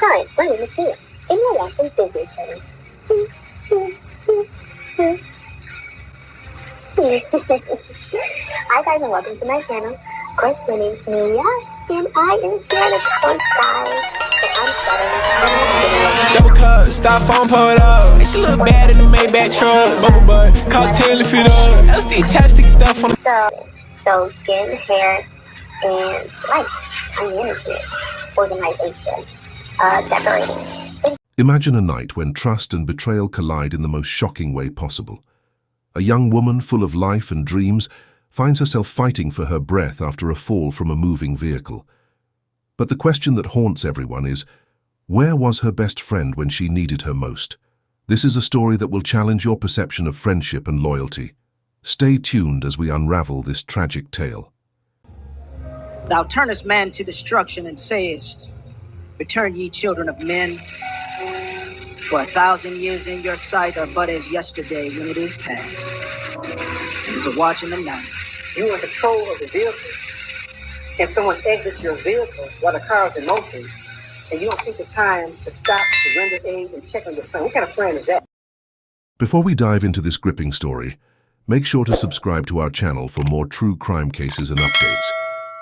Hi, my name is Mia, and you're watching Disney Channel. Hi guys, and welcome to my channel. Of course, my name is Mia, and I am here to co-star. I'm starting. Double cup, styrofoam pulled up. She look bad in the Maybach truck. Bubble butt, cost 10 to fit up. LSD chapstick stuff on the. So skin, hair, and light, tiny energy, organization, decorating. Imagine a night when trust and betrayal collide in the most shocking way possible. A young woman full of life and dreams finds herself fighting for her breath after a fall from a moving vehicle. But the question that haunts everyone is, where was her best friend when she needed her most? This is a story that will challenge your perception of friendship and loyalty. Stay tuned as we unravel this tragic tale. Thou turnest man to destruction and sayest, return ye children of men. For 1,000 years in your sight are but as yesterday when it is past. It is a watch in the night. You are in control of the vehicle, and someone exits your vehicle while the car is in motion, and you don't take the time to stop, to render aid, and check on your friend. What kind of friend is that? Before we dive into this gripping story, make sure to subscribe to our channel for more true crime cases and updates.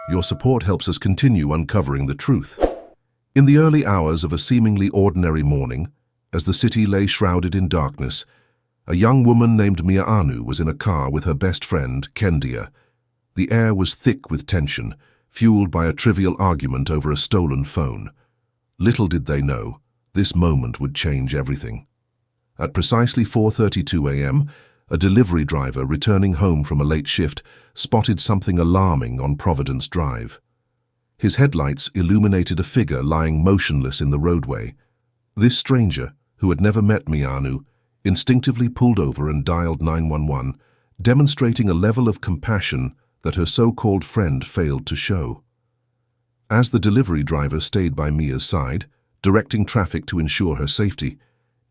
Your support helps us continue uncovering the truth. In the early hours of a seemingly ordinary morning, as the city lay shrouded in darkness, a young woman named Mia Anu was in a car with her best friend, Kendia. The air was thick with tension, fueled by a trivial argument over a stolen phone. Little did they know, this moment would change everything. At precisely 4:32 a.m., a delivery driver returning home from a late shift spotted something alarming on Providence Drive. His headlights illuminated a figure lying motionless in the roadway. This stranger, who had never met Mia Anu, instinctively pulled over and dialed 911, demonstrating a level of compassion that her so-called friend failed to show. As the delivery driver stayed by Mia's side, directing traffic to ensure her safety,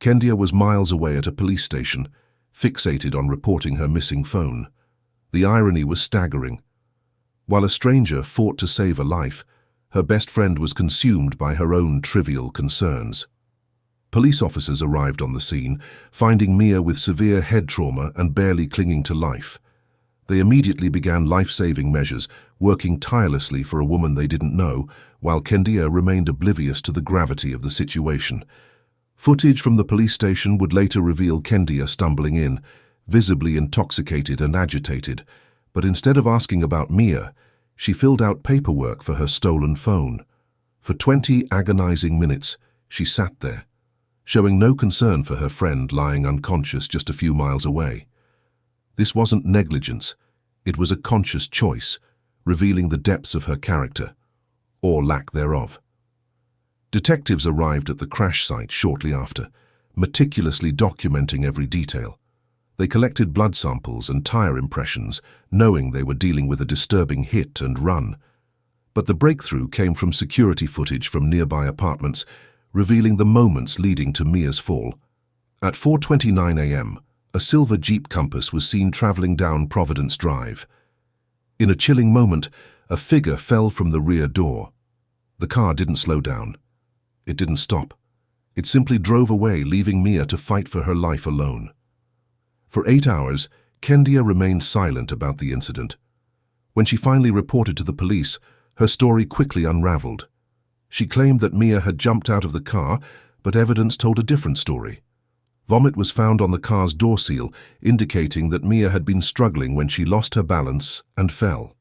Kendia was miles away at a police station, fixated on reporting her missing phone. The irony was staggering. While a stranger fought to save a life, her best friend was consumed by her own trivial concerns. Police officers arrived on the scene, finding Mia with severe head trauma and barely clinging to life. They immediately began life-saving measures, working tirelessly for a woman they didn't know, while Kendia remained oblivious to the gravity of the situation. Footage from the police station would later reveal Kendia stumbling in, visibly intoxicated and agitated, but instead of asking about Mia, she filled out paperwork for her stolen phone. For 20 agonizing minutes, she sat there, showing no concern for her friend lying unconscious just a few miles away. This wasn't negligence, it was a conscious choice, revealing the depths of her character, or lack thereof. Detectives arrived at the crash site shortly after, meticulously documenting every detail. They collected blood samples and tire impressions, knowing they were dealing with a disturbing hit and run. But the breakthrough came from security footage from nearby apartments, revealing the moments leading to Mia's fall. At 4:29 a.m., a silver Jeep Compass was seen traveling down Providence Drive. In a chilling moment, a figure fell from the rear door. The car didn't slow down. It didn't stop. It simply drove away, leaving Mia to fight for her life alone. For 8 hours, Kendia remained silent about the incident. When she finally reported to the police, her story quickly unraveled. She claimed that Mia had jumped out of the car, but evidence told a different story. Vomit was found on the car's door seal, indicating that Mia had been struggling when she lost her balance and fell.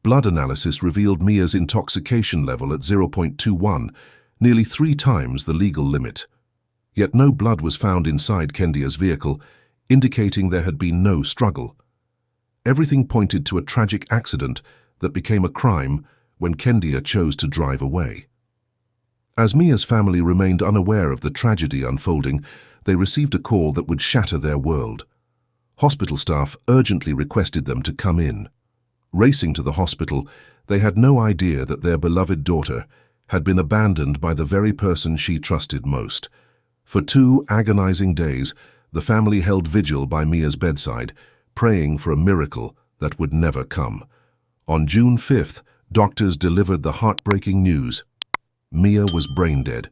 Blood analysis revealed Mia's intoxication level at 0.21, nearly 3 times the legal limit. Yet no blood was found inside Kendia's vehicle, indicating there had been no struggle. Everything pointed to a tragic accident that became a crime when Kendia chose to drive away. As Mia's family remained unaware of the tragedy unfolding, they received a call that would shatter their world. Hospital staff urgently requested them to come in. Racing to the hospital, they had no idea that their beloved daughter had been abandoned by the very person she trusted most. For 2 agonizing days, the family held vigil by Mia's bedside, praying for a miracle that would never come. On June 5th, doctors delivered the heartbreaking news. Mia was brain dead,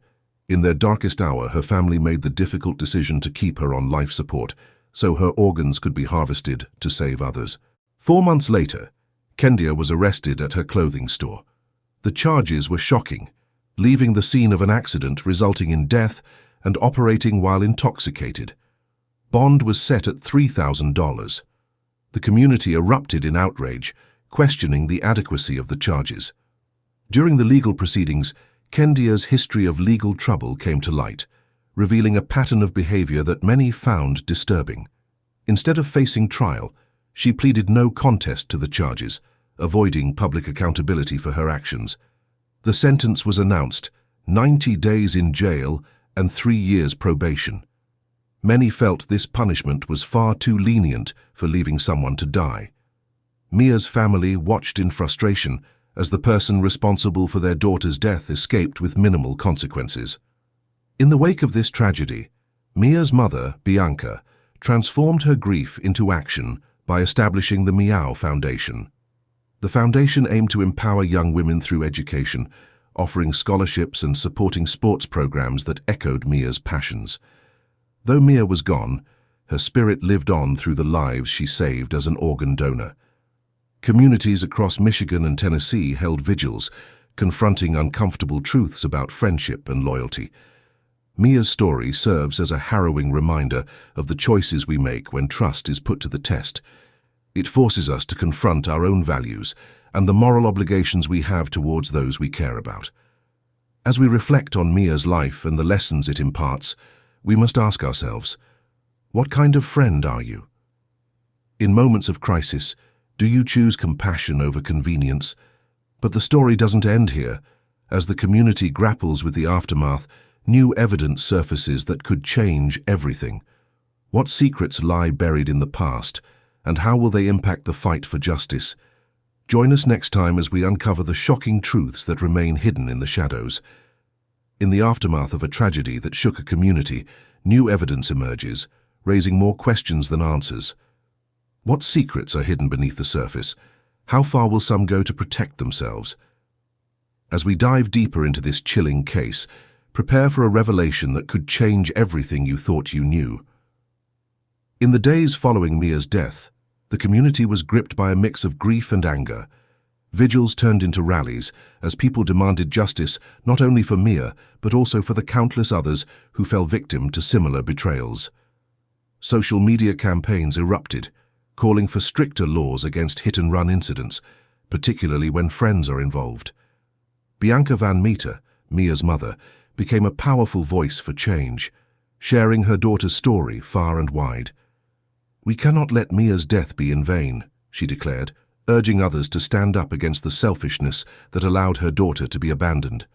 In their darkest hour, her family made the difficult decision to keep her on life support so her organs could be harvested to save others. 4 months later, Kendia was arrested at her clothing store. The charges were shocking, leaving the scene of an accident resulting in death and operating while intoxicated. Bond was set at $3,000. The community erupted in outrage, questioning the adequacy of the charges. During the legal proceedings, Kendia's history of legal trouble came to light, revealing a pattern of behavior that many found disturbing. Instead of facing trial, she pleaded no contest to the charges, avoiding public accountability for her actions. The sentence was announced: 90 days in jail and 3 years probation. Many felt this punishment was far too lenient for leaving someone to die. Mia's family watched in frustration as the person responsible for their daughter's death escaped with minimal consequences. In the wake of this tragedy, Mia's mother, Bianca, transformed her grief into action by establishing the Meow Foundation. The foundation aimed to empower young women through education, offering scholarships and supporting sports programs that echoed Mia's passions. Though Mia was gone, her spirit lived on through the lives she saved as an organ donor. Communities across Michigan and Tennessee held vigils, confronting uncomfortable truths about friendship and loyalty. Mia's story serves as a harrowing reminder of the choices we make when trust is put to the test. It forces us to confront our own values and the moral obligations we have towards those we care about. As we reflect on Mia's life and the lessons it imparts, we must ask ourselves, what kind of friend are you? In moments of crisis, do you choose compassion over convenience? But the story doesn't end here. As the community grapples with the aftermath, new evidence surfaces that could change everything. What secrets lie buried in the past, and how will they impact the fight for justice? Join us next time as we uncover the shocking truths that remain hidden in the shadows. In the aftermath of a tragedy that shook a community, new evidence emerges, raising more questions than answers. What secrets are hidden beneath the surface? How far will some go to protect themselves? As we dive deeper into this chilling case, prepare for a revelation that could change everything you thought you knew. In the days following Mia's death, the community was gripped by a mix of grief and anger. Vigils turned into rallies as people demanded justice not only for Mia, but also for the countless others who fell victim to similar betrayals. Social media campaigns erupted, calling for stricter laws against hit-and-run incidents, particularly when friends are involved. Bianca Van Meter, Mia's mother, became a powerful voice for change, sharing her daughter's story far and wide. "We cannot let Mia's death be in vain," she declared, urging others to stand up against the selfishness that allowed her daughter to be abandoned.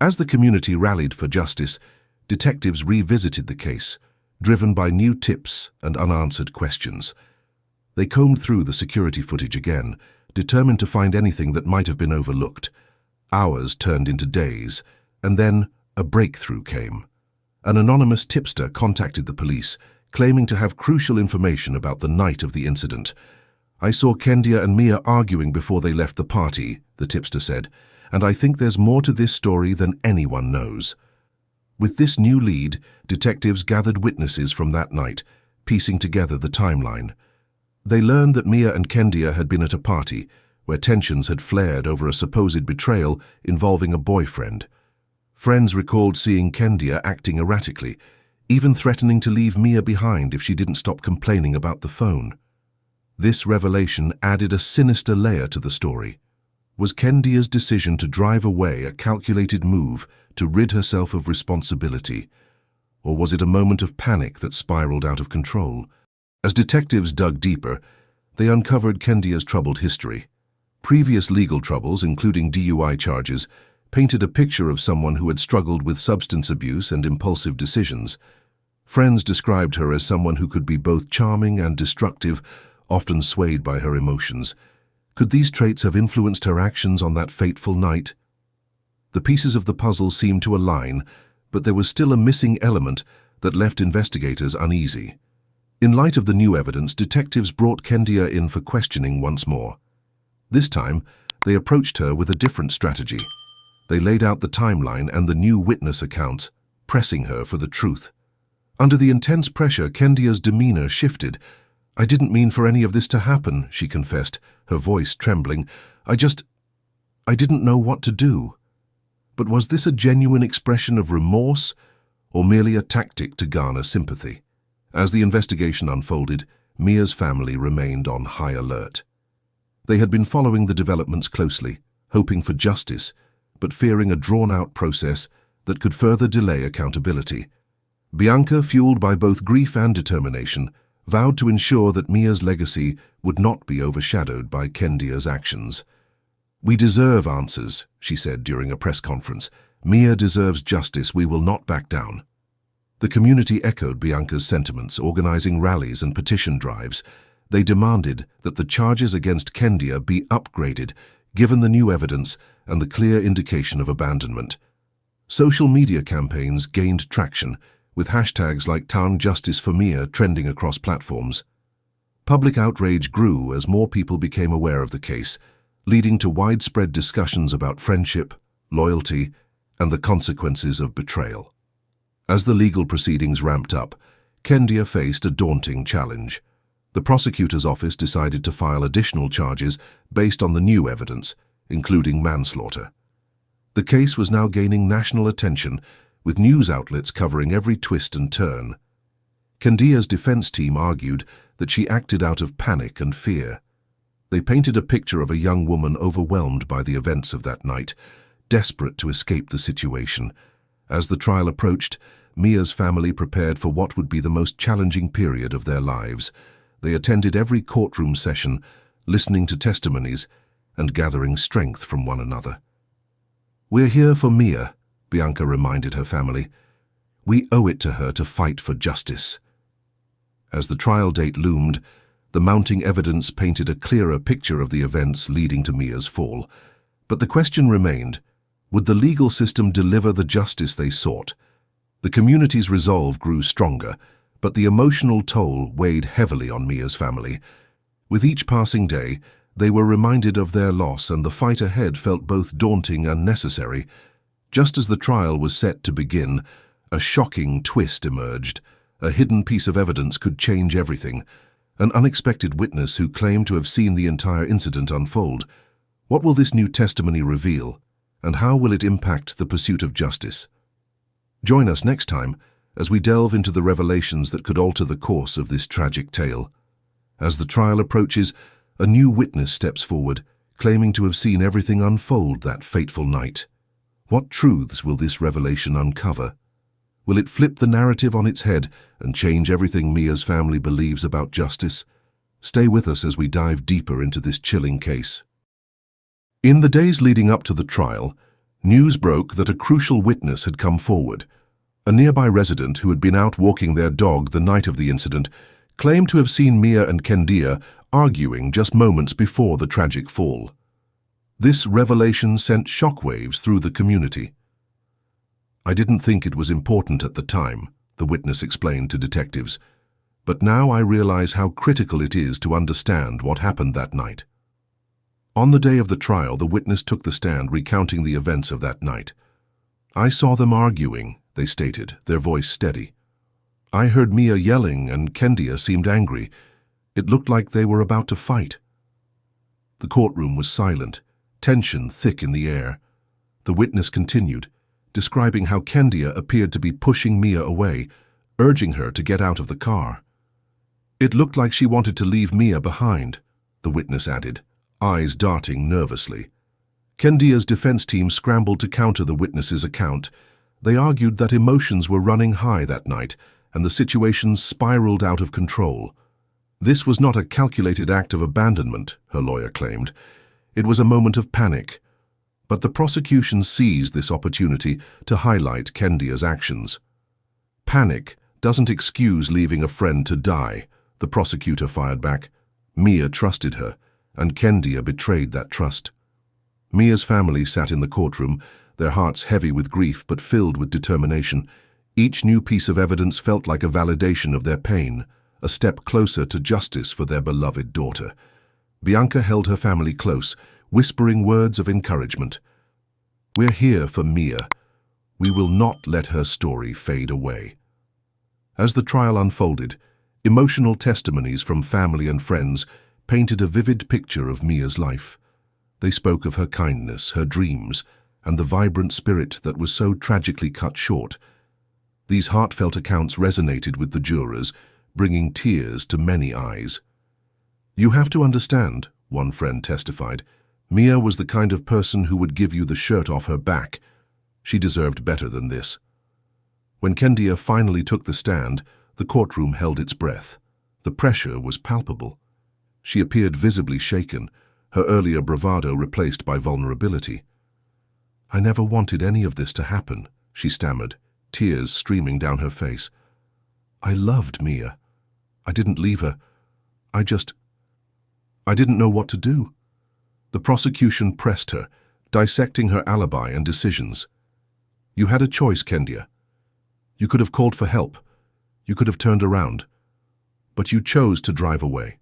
As the community rallied for justice, detectives revisited the case, driven by new tips and unanswered questions. They combed through the security footage again, determined to find anything that might have been overlooked. Hours turned into days, and then a breakthrough came. An anonymous tipster contacted the police, claiming to have crucial information about the night of the incident. "I saw Kendia and Mia arguing before they left the party," the tipster said, "and I think there's more to this story than anyone knows." With this new lead, detectives gathered witnesses from that night, piecing together the timeline. They learned that Mia and Kendia had been at a party, where tensions had flared over a supposed betrayal involving a boyfriend. Friends recalled seeing Kendia acting erratically, even threatening to leave Mia behind if she didn't stop complaining about the phone. This revelation added a sinister layer to the story. Was Kendia's decision to drive away a calculated move to rid herself of responsibility? Or was it a moment of panic that spiraled out of control? As detectives dug deeper, they uncovered Kendia's troubled history. Previous legal troubles, including DUI charges, painted a picture of someone who had struggled with substance abuse and impulsive decisions. Friends described her as someone who could be both charming and destructive, often swayed by her emotions. Could these traits have influenced her actions on that fateful night? The pieces of the puzzle seemed to align, but there was still a missing element that left investigators uneasy. In light of the new evidence, detectives brought Kendia in for questioning once more. This time, they approached her with a different strategy. They laid out the timeline and the new witness accounts, pressing her for the truth. Under the intense pressure, Kendia's demeanor shifted. "I didn't mean for any of this to happen," she confessed, her voice trembling. I didn't know what to do." But was this a genuine expression of remorse, or merely a tactic to garner sympathy? As the investigation unfolded, Mia's family remained on high alert. They had been following the developments closely, hoping for justice, but fearing a drawn-out process that could further delay accountability. Bianca, fueled by both grief and determination, vowed to ensure that Mia's legacy would not be overshadowed by Kendia's actions. "We deserve answers," she said during a press conference. "Mia deserves justice. We will not back down." The community echoed Bianca's sentiments, organizing rallies and petition drives. They demanded that the charges against Kendia be upgraded, given the new evidence and the clear indication of abandonment. Social media campaigns gained traction, with hashtags like Town Justice for Mia trending across platforms. Public outrage grew as more people became aware of the case, leading to widespread discussions about friendship, loyalty, and the consequences of betrayal. As the legal proceedings ramped up, Kendia faced a daunting challenge. The prosecutor's office decided to file additional charges based on the new evidence, including manslaughter. The case was now gaining national attention, with news outlets covering every twist and turn. Kendia's defense team argued that she acted out of panic and fear. They painted a picture of a young woman overwhelmed by the events of that night, desperate to escape the situation. As the trial approached, Mia's family prepared for what would be the most challenging period of their lives. They attended every courtroom session, listening to testimonies and gathering strength from one another. "We're here for Mia," Bianca reminded her family. "We owe it to her to fight for justice." As the trial date loomed, the mounting evidence painted a clearer picture of the events leading to Mia's fall. But the question remained, would the legal system deliver the justice they sought? The community's resolve grew stronger, but the emotional toll weighed heavily on Mia's family. With each passing day, they were reminded of their loss, and the fight ahead felt both daunting and necessary. Just as the trial was set to begin, a shocking twist emerged. A hidden piece of evidence could change everything. An unexpected witness who claimed to have seen the entire incident unfold. What will this new testimony reveal, and how will it impact the pursuit of justice? Join us next time as we delve into the revelations that could alter the course of this tragic tale. As the trial approaches, a new witness steps forward, claiming to have seen everything unfold that fateful night. What truths will this revelation uncover? Will it flip the narrative on its head and change everything Mia's family believes about justice? Stay with us as we dive deeper into this chilling case. In the days leading up to the trial, news broke that a crucial witness had come forward. A nearby resident who had been out walking their dog the night of the incident claimed to have seen Mia and Kendia arguing just moments before the tragic fall. This revelation sent shockwaves through the community. "I didn't think it was important at the time," the witness explained to detectives, "but now I realize how critical it is to understand what happened that night." On the day of the trial, the witness took the stand recounting the events of that night. "I saw them arguing," they stated, their voice steady. "I heard Mia yelling and Kendia seemed angry. It looked like they were about to fight." The courtroom was silent, tension thick in the air. The witness continued, describing how Kendia appeared to be pushing Mia away, urging her to get out of the car. "It looked like she wanted to leave Mia behind," the witness added, eyes darting nervously. Kendia's defense team scrambled to counter the witness's account. They argued that emotions were running high that night, and the situation spiraled out of control. This was not a calculated act of abandonment, her lawyer claimed. It was a moment of panic. But the prosecution seized this opportunity to highlight Kendia's actions. "Panic doesn't excuse leaving a friend to die," the prosecutor fired back. "Mia trusted her, and Kendia betrayed that trust." Mia's family sat in the courtroom, their hearts heavy with grief but filled with determination. Each new piece of evidence felt like a validation of their pain, a step closer to justice for their beloved daughter. Bianca held her family close, whispering words of encouragement. We're here for Mia. We will not let her story fade away. As the trial unfolded, emotional testimonies from family and friends painted a vivid picture of Mia's life. They spoke of her kindness, her dreams, and the vibrant spirit that was so tragically cut short. These heartfelt accounts resonated with the jurors, bringing tears to many eyes. "You have to understand," one friend testified, "Mia was the kind of person who would give you the shirt off her back. She deserved better than this." When Kendia finally took the stand, the courtroom held its breath. The pressure was palpable. She appeared visibly shaken, her earlier bravado replaced by vulnerability. "I never wanted any of this to happen," she stammered, tears streaming down her face. "I loved Mia. I didn't leave her. I didn't know what to do." The prosecution pressed her, dissecting her alibi and decisions. "You had a choice, Kendia. You could have called for help. You could have turned around. But you chose to drive away."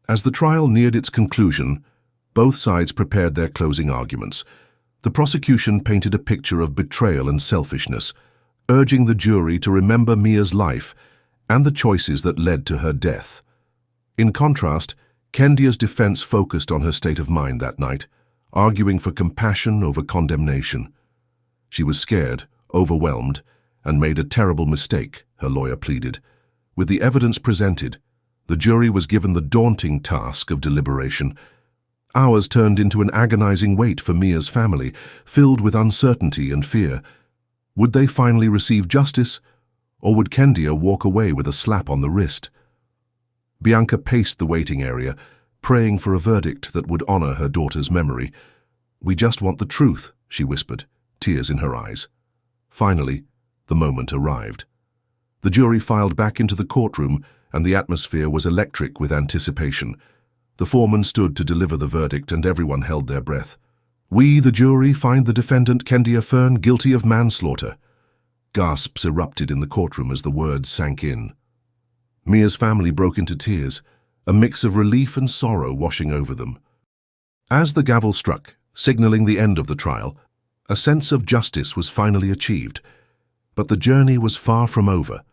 As the trial neared its conclusion, both sides prepared their closing arguments. The prosecution painted a picture of betrayal and selfishness, urging the jury to remember Mia's life and the choices that led to her death. In contrast, Kendia's defense focused on her state of mind that night, arguing for compassion over condemnation. "She was scared, overwhelmed, and made a terrible mistake," her lawyer pleaded. With the evidence presented, the jury was given the daunting task of deliberation. Hours turned into an agonizing wait for Mia's family, filled with uncertainty and fear. Would they finally receive justice, or would Kendia walk away with a slap on the wrist? Bianca paced the waiting area, praying for a verdict that would honor her daughter's memory. "We just want the truth," she whispered, tears in her eyes. Finally, the moment arrived. The jury filed back into the courtroom, and the atmosphere was electric with anticipation. The foreman stood to deliver the verdict, and everyone held their breath. "We, the jury, find the defendant Kendia Fern guilty of manslaughter." Gasps erupted in the courtroom as the words sank in. Mia's family broke into tears, a mix of relief and sorrow washing over them. As the gavel struck, signaling the end of the trial, a sense of justice was finally achieved. But the journey was far from over.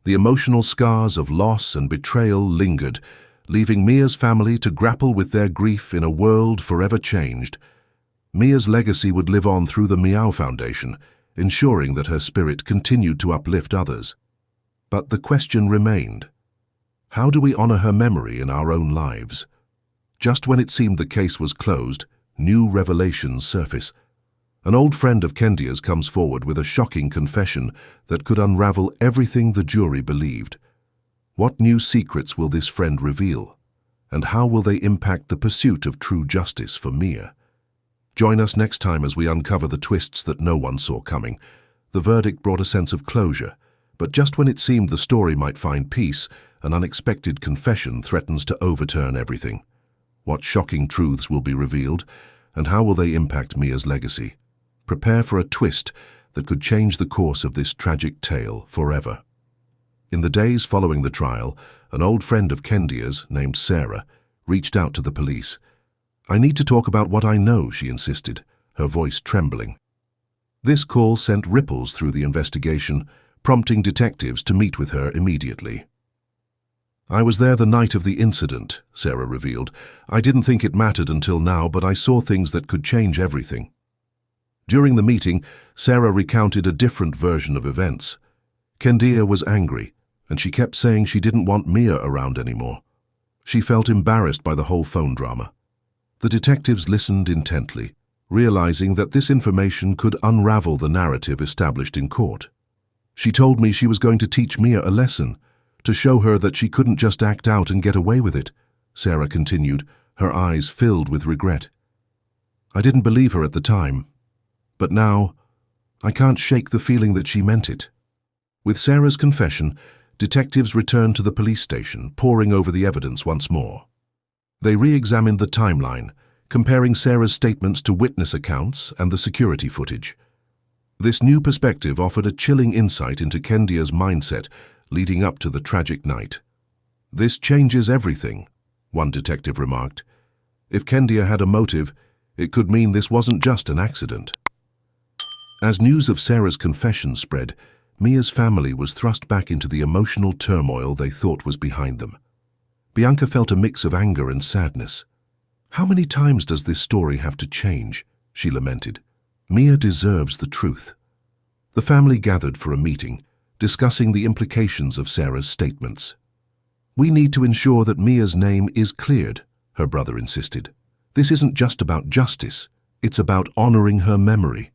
The emotional scars of loss and betrayal lingered, leaving Mia's family to grapple with their grief in a world forever changed. Mia's legacy would live on through the Meow Foundation, ensuring that her spirit continued to uplift others. But the question remained: how do we honor her memory in our own lives? Just when it seemed the case was closed, new revelations surface. An old friend of Kendia's comes forward with a shocking confession that could unravel everything the jury believed. What new secrets will this friend reveal? And how will they impact the pursuit of true justice for Mia? Join us next time as we uncover the twists that no one saw coming. The verdict brought a sense of closure, but just when it seemed the story might find peace, an unexpected confession threatens to overturn everything. What shocking truths will be revealed, and how will they impact Mia's legacy? Prepare for a twist that could change the course of this tragic tale forever. In the days following the trial, an old friend of Kendia's, named Sarah, reached out to the police. "I need to talk about what I know," she insisted, her voice trembling. This call sent ripples through the investigation, prompting detectives to meet with her immediately. "I was there the night of the incident," Sarah revealed. "I didn't think it mattered until now, but I saw things that could change everything." During the meeting, Sarah recounted a different version of events. Kendia was angry, and she kept saying she didn't want Mia around anymore. She felt embarrassed by the whole phone drama. The detectives listened intently, realizing that this information could unravel the narrative established in court. "She told me she was going to teach Mia a lesson, to show her that she couldn't just act out and get away with it," Sarah continued, her eyes filled with regret. "I didn't believe her at the time, but now I can't shake the feeling that she meant it." With Sarah's confession, detectives returned to the police station, poring over the evidence once more. They re-examined the timeline, comparing Sarah's statements to witness accounts and the security footage. This new perspective offered a chilling insight into Kendia's mindset leading up to the tragic night. "This changes everything," one detective remarked. "If Kendia had a motive, It could mean this wasn't just an accident. As news of Sarah's confession spread, Mia's family was thrust back into the emotional turmoil they thought was behind them. Bianca felt a mix of anger and sadness. "How many times does this story have to change?" she lamented. "Mia deserves the truth." The family gathered for a meeting, discussing the implications of Sarah's statements. "We need to ensure that Mia's name is cleared," her brother insisted. "This isn't just about justice, it's about honoring her memory."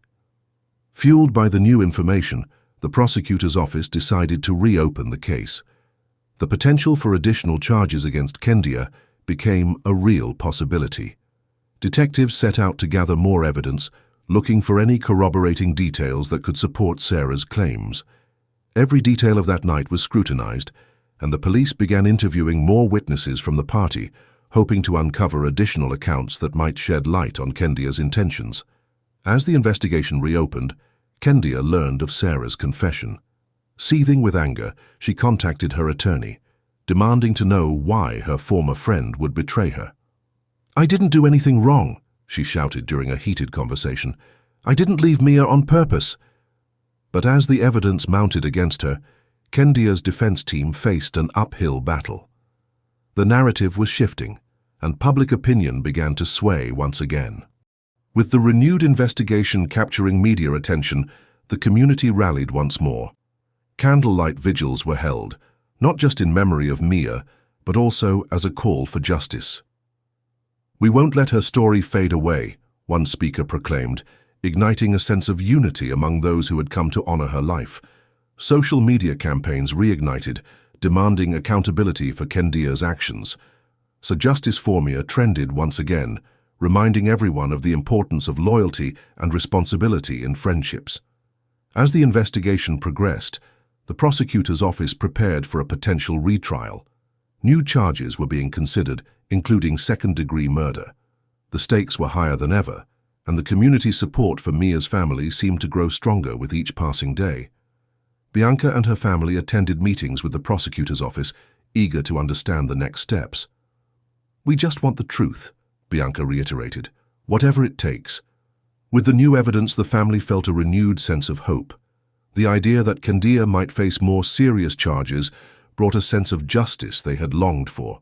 Fueled by the new information, the prosecutor's office decided to reopen the case. The potential for additional charges against Kendia became a real possibility. Detectives set out to gather more evidence, looking for any corroborating details that could support Sarah's claims. Every detail of that night was scrutinized, and the police began interviewing more witnesses from the party, hoping to uncover additional accounts that might shed light on Kendia's intentions. As the investigation reopened, Kendia learned of Sarah's confession. Seething with anger, she contacted her attorney, demanding to know why her former friend would betray her. "I didn't do anything wrong," she shouted during a heated conversation. "I didn't leave Mia on purpose." But as the evidence mounted against her, Kendia's defense team faced an uphill battle. The narrative was shifting, and public opinion began to sway once again. With the renewed investigation capturing media attention, the community rallied once more. Candlelight vigils were held, not just in memory of Mia, but also as a call for justice. "We won't let her story fade away," one speaker proclaimed, igniting a sense of unity among those who had come to honor her life. Social media campaigns reignited, demanding accountability for Kendia's actions. So justice for Mia trended once again, reminding everyone of the importance of loyalty and responsibility in friendships. As the investigation progressed, the prosecutor's office prepared for a potential retrial. New charges were being considered, including second-degree murder. The stakes were higher than ever, and the community's support for Mia's family seemed to grow stronger with each passing day. Bianca and her family attended meetings with the prosecutor's office, eager to understand the next steps. "We just want the truth," Bianca reiterated, "whatever it takes." With the new evidence, the family felt a renewed sense of hope. The idea that Kendia might face more serious charges brought a sense of justice they had longed for.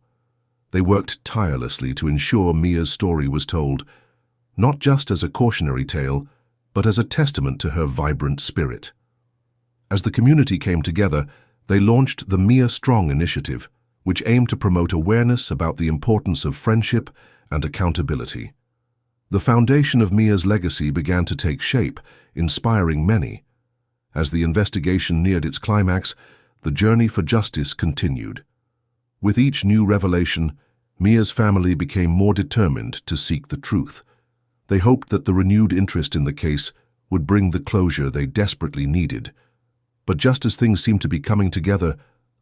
They worked tirelessly to ensure Mia's story was told, not just as a cautionary tale, but as a testament to her vibrant spirit. As the community came together, they launched the Mia Strong initiative, which aimed to promote awareness about the importance of friendship and accountability. The foundation of Mia's legacy began to take shape, inspiring many. As the investigation neared its climax, the journey for justice continued. With each new revelation, Mia's family became more determined to seek the truth. They hoped that the renewed interest in the case would bring the closure they desperately needed. But just as things seemed to be coming together,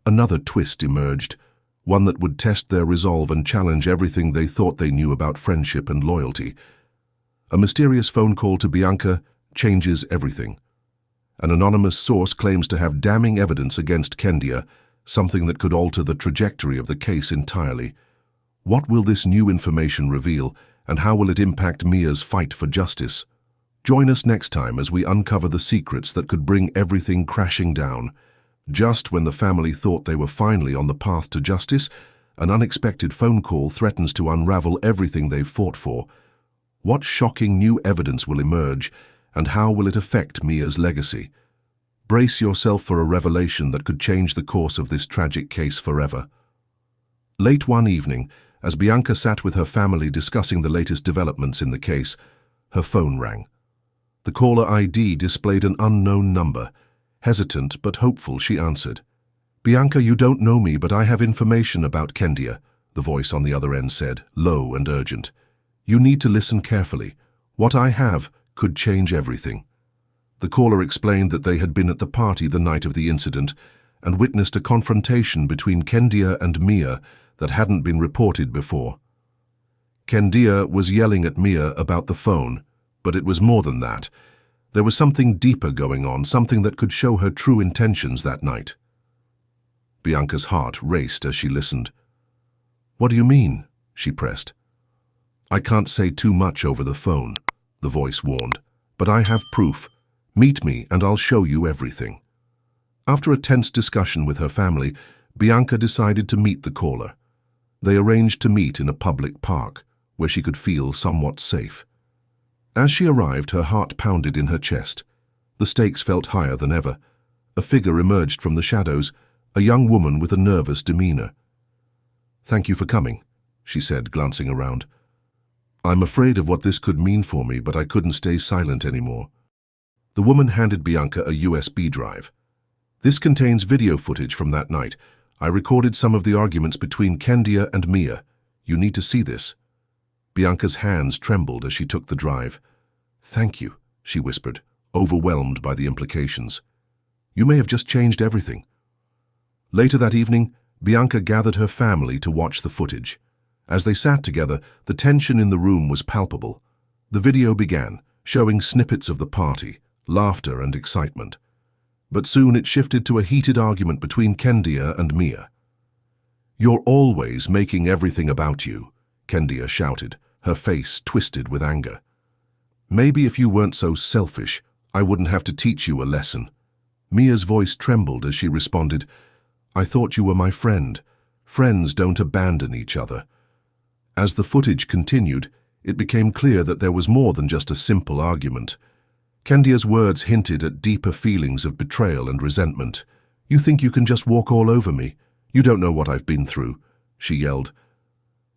another twist emerged, one that would test their resolve and challenge everything they thought they knew about friendship and loyalty. A mysterious phone call to Bianca changes everything. An anonymous source claims to have damning evidence against Kendia, something that could alter the trajectory of the case entirely. What will this new information reveal, and how will it impact Mia's fight for justice? Join us next time as we uncover the secrets that could bring everything crashing down. Just when the family thought they were finally on the path to justice, an unexpected phone call threatens to unravel everything they've fought for. What shocking new evidence will emerge, and how will it affect Mia's legacy? Brace yourself for a revelation that could change the course of this tragic case forever. Late one evening, as Bianca sat with her family discussing the latest developments in the case, her phone rang. The caller ID displayed an unknown number. Hesitant but hopeful, she answered. "Bianca, you don't know me, but I have information about Kendia," the voice on the other end said, low and urgent. "You need to listen carefully. What I have could change everything." The caller explained that they had been at the party the night of the incident and witnessed a confrontation between Kendia and Mia that hadn't been reported before. Kendia was yelling at Mia about the phone, but it was more than that. There was something deeper going on, something that could show her true intentions that night. Bianca's heart raced as she listened. "What do you mean?" she pressed. I can't say too much over the phone, the voice warned, but I have proof. Meet me and I'll show you everything. After a tense discussion with her family, Bianca decided to meet the caller. They arranged to meet in a public park, where she could feel somewhat safe. As she arrived, her heart pounded in her chest. The stakes felt higher than ever. A figure emerged from the shadows, a young woman with a nervous demeanor. "Thank you for coming," she said, glancing around. "I'm afraid of what this could mean for me, but I couldn't stay silent anymore." The woman handed Bianca a USB drive. "This contains video footage from that night. I recorded some of the arguments between Kendia and Mia. You need to see this." Bianca's hands trembled as she took the drive. "Thank you," she whispered, overwhelmed by the implications. "You may have just changed everything." Later that evening, Bianca gathered her family to watch the footage. As they sat together, the tension in the room was palpable. The video began, showing snippets of the party, laughter and excitement. But soon it shifted to a heated argument between Kendia and Mia. "You're always making everything about you," Kendia shouted, her face twisted with anger. "Maybe if you weren't so selfish, I wouldn't have to teach you a lesson." Mia's voice trembled as she responded, "I thought you were my friend. Friends don't abandon each other." As the footage continued, it became clear that there was more than just a simple argument. Kendia's words hinted at deeper feelings of betrayal and resentment. "You think you can just walk all over me? You don't know what I've been through," she yelled.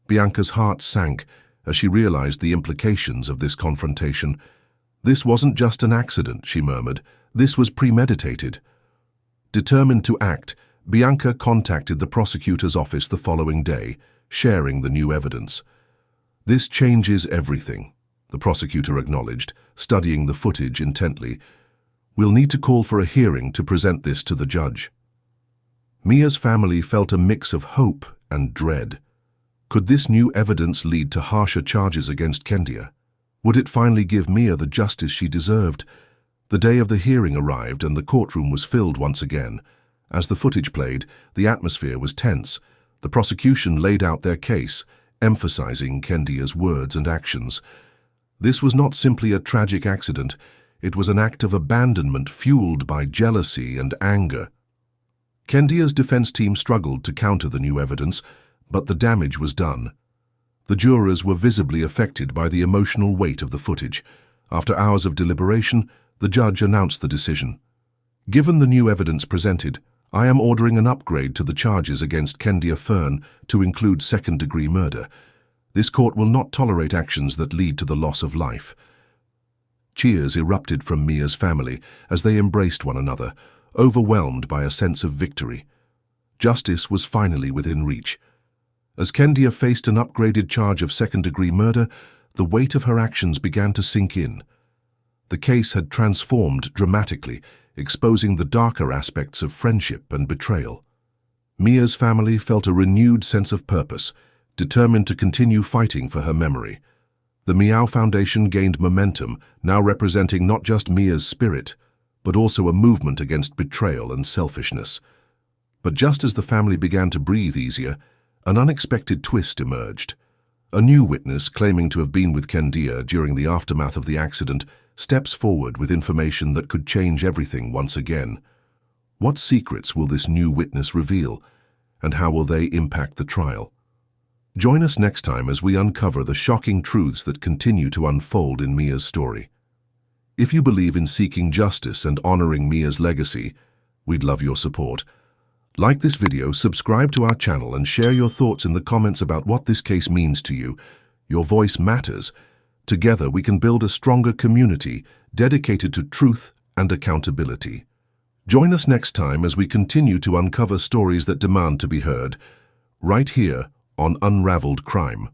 Bianca's heart sank as she realized the implications of this confrontation. "This wasn't just an accident," she murmured. "This was premeditated." Determined to act, Bianca contacted the prosecutor's office the following day, sharing the new evidence. "This changes everything," the prosecutor acknowledged, studying the footage intently. "We'll need to call for a hearing to present this to the judge." Mia's family felt a mix of hope and dread. Could this new evidence lead to harsher charges against Kendia? Would it finally give Mia the justice she deserved? The day of the hearing arrived and the courtroom was filled once again. As the footage played, the atmosphere was tense. The prosecution laid out their case, emphasizing Kendia's words and actions. This was not simply a tragic accident. It was an act of abandonment fueled by jealousy and anger. Kendia's defense team struggled to counter the new evidence, but the damage was done. The jurors were visibly affected by the emotional weight of the footage. After hours of deliberation, the judge announced the decision. "Given the new evidence presented, I am ordering an upgrade to the charges against Kendia Fern to include second-degree murder. This court will not tolerate actions that lead to the loss of life." Cheers erupted from Mia's family as they embraced one another, overwhelmed by a sense of victory. Justice was finally within reach. As Kendia faced an upgraded charge of second-degree murder, the weight of her actions began to sink in. The case had transformed dramatically, exposing the darker aspects of friendship and betrayal. Mia's family felt a renewed sense of purpose, determined to continue fighting for her memory. The Meow Foundation gained momentum, now representing not just Mia's spirit, but also a movement against betrayal and selfishness. But just as the family began to breathe easier, an unexpected twist emerged. A new witness, claiming to have been with Kendia during the aftermath of the accident, steps forward with information that could change everything once again. What secrets will this new witness reveal, and how will they impact the trial? Join us next time as we uncover the shocking truths that continue to unfold in Mia's story. If you believe in seeking justice and honoring Mia's legacy, we'd love your support. Like this video, subscribe to our channel, and share your thoughts in the comments about what this case means to you. Your voice matters. Together, we can build a stronger community dedicated to truth and accountability. Join us next time as we continue to uncover stories that demand to be heard, right here on Unraveled Crime.